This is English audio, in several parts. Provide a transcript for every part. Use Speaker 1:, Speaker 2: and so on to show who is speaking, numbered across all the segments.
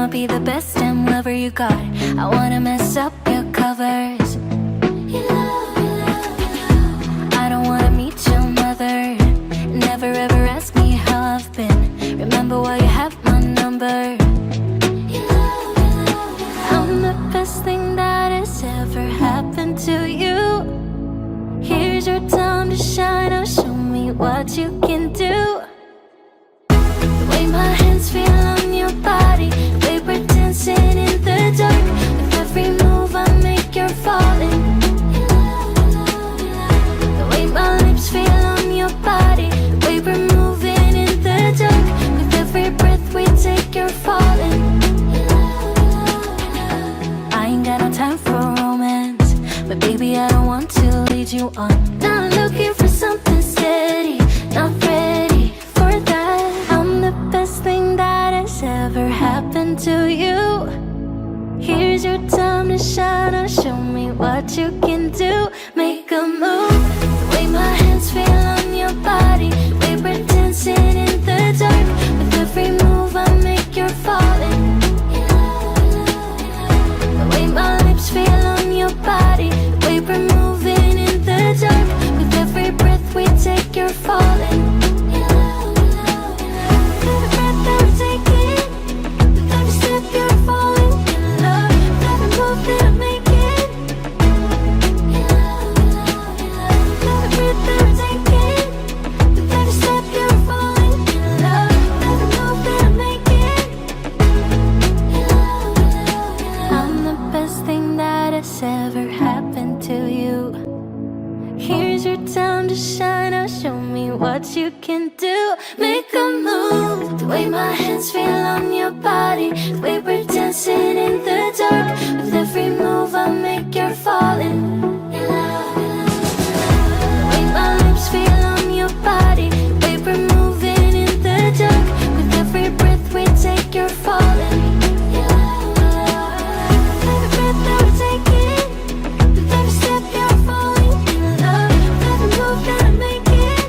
Speaker 1: I'ma be the best damn lover you got. I wanna mess up your covers. I don't wanna meet your mother. Never ever ask me how I've been. Remember why you have my number. I'm the best thing that has ever happened to you. Here's your time to shine. Now show me what you can do. The way my hands feel on your body, the way we're dancing in the dark. With every move I make, you're falling. The way my lips feel on your body, the way we're moving in the dark. With every breath we take, you're falling. I ain't got no time for romance, but baby I don't want to lead you on. Not looking for something steady, not ready for that. I'm the best thing that has ever happened to you. Here's your time to shine. Now show me what you can do. Make a move. The way my hands feel on your body, the way we're dancing in the dark. With every move I make, you're falling. The way my lips feel on your body, the way we're moving in the dark. With every breath we take, you're falling. Every breath that we're taking, with every step you're falling in love. With every move that I'm making, every breath that we're taking, with every step you're falling in love. With every move that I'm making, I'm the best thing that has ever happened to you. Here's your time to shine. Now show me what you can do. Make a move. The way my hands feel on your body, the way we're dancing in the dark. With every move I make, you're falling. The way my lips feel on your body, the way we're moving in the dark. With every breath we take, you're falling. Every breath that we're taking, with every step you're falling in love. With every move that I'm making,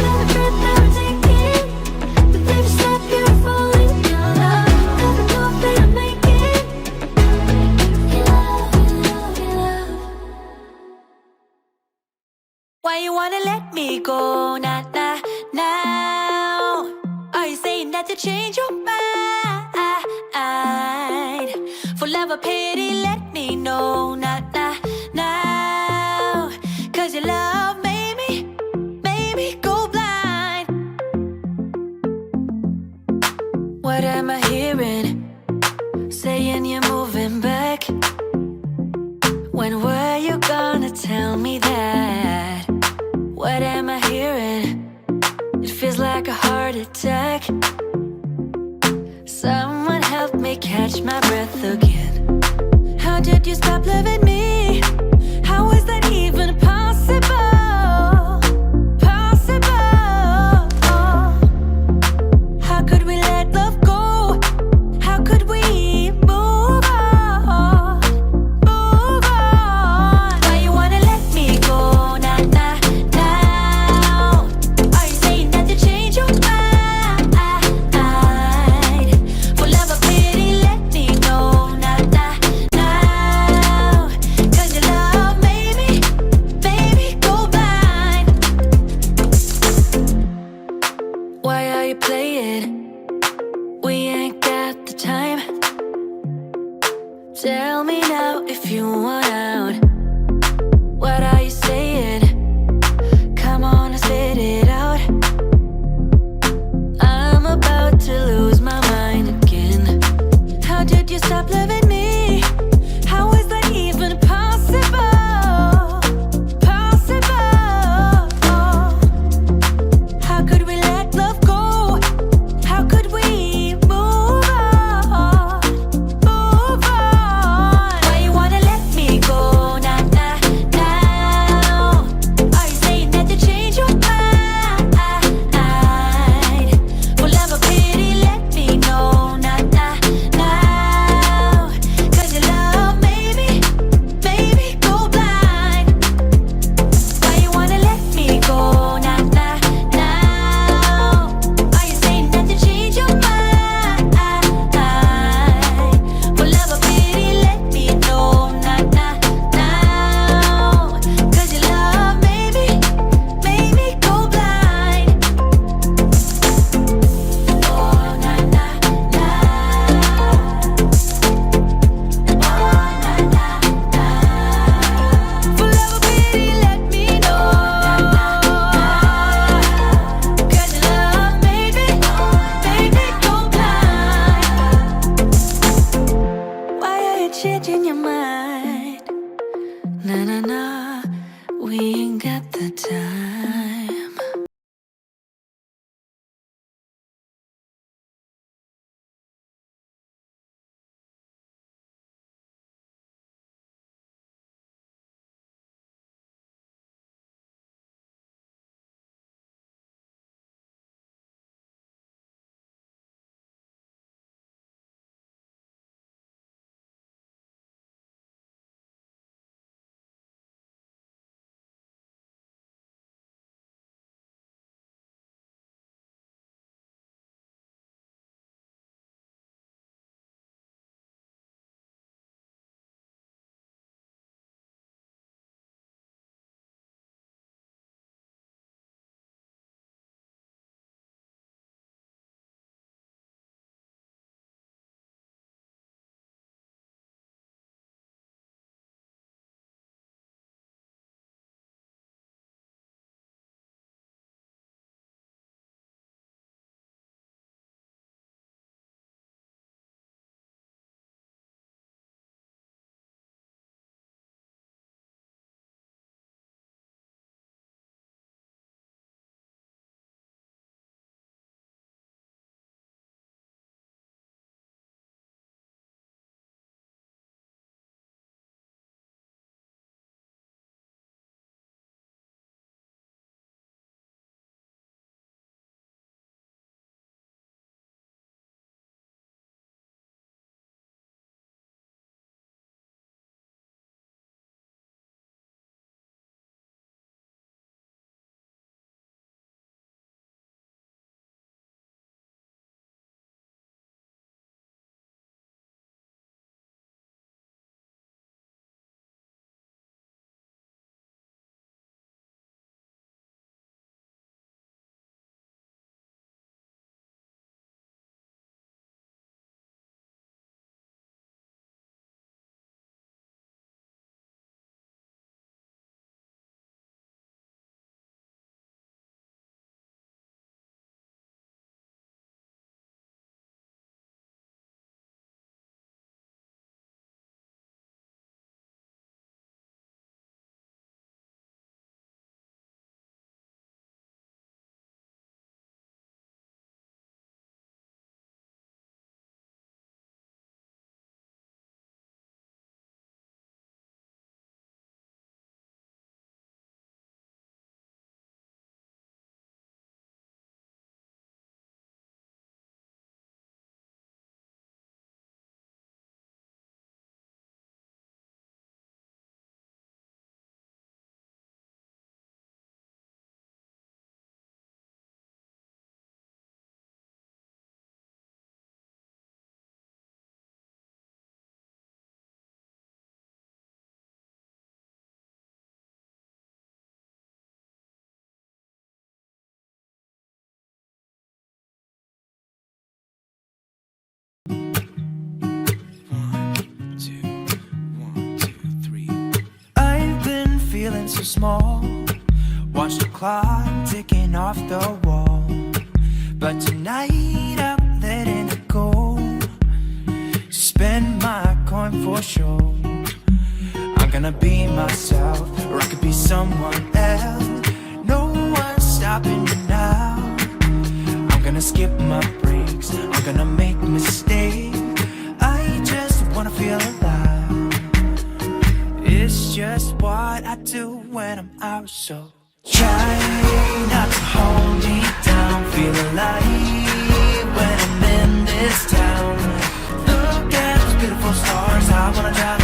Speaker 1: every breath that we're taking, with every step you're falling in love. With every move that I'm making,
Speaker 2: Why you wanna let me go, nah, nah, now? Are you saying that you change your mind? For love or pity, let me know, nah, nah, now. Cause your love made me go blind. What am I hearing? Saying you're moving back. When were you gonna tell me that? What am I hearing? It feels like a heart attack. Someone help me catch my breath again. How did you stop loving me? How is that even possible? Possible? How could we let love go? How could we move on? Move on. Why you wanna let me go? Nah, nah, now. Are you saying that you change your mind? For love or pity, let me know. Nah, nah, now. Cause your love made me, baby, go blind. Why are you playing? We ain't got the time. Tell me now if you want out. What are you saying? Come on, let's let it out. I'm about to lose my mind again. How did you stop loving me? How is that even possible? Possible? How could we let love go? How could we move on? Move on. Why you wanna let me go? in your mind. Nah, nah, nah, we ain't got the time.
Speaker 3: I've been feeling so small. Watch the clock ticking off the wall. But tonight I'm letting it go. Spend my coin for sure. I'm gonna be myself, or I could be someone else. No one's stopping me now. I'm gonna skip my breaks, I'm gonna make mistakes. I just wanna feel alive. It's just what I do when I'm out, so try not to hold me down. Feel alive when I'm in this town. Look at those beautiful stars, I wanna drive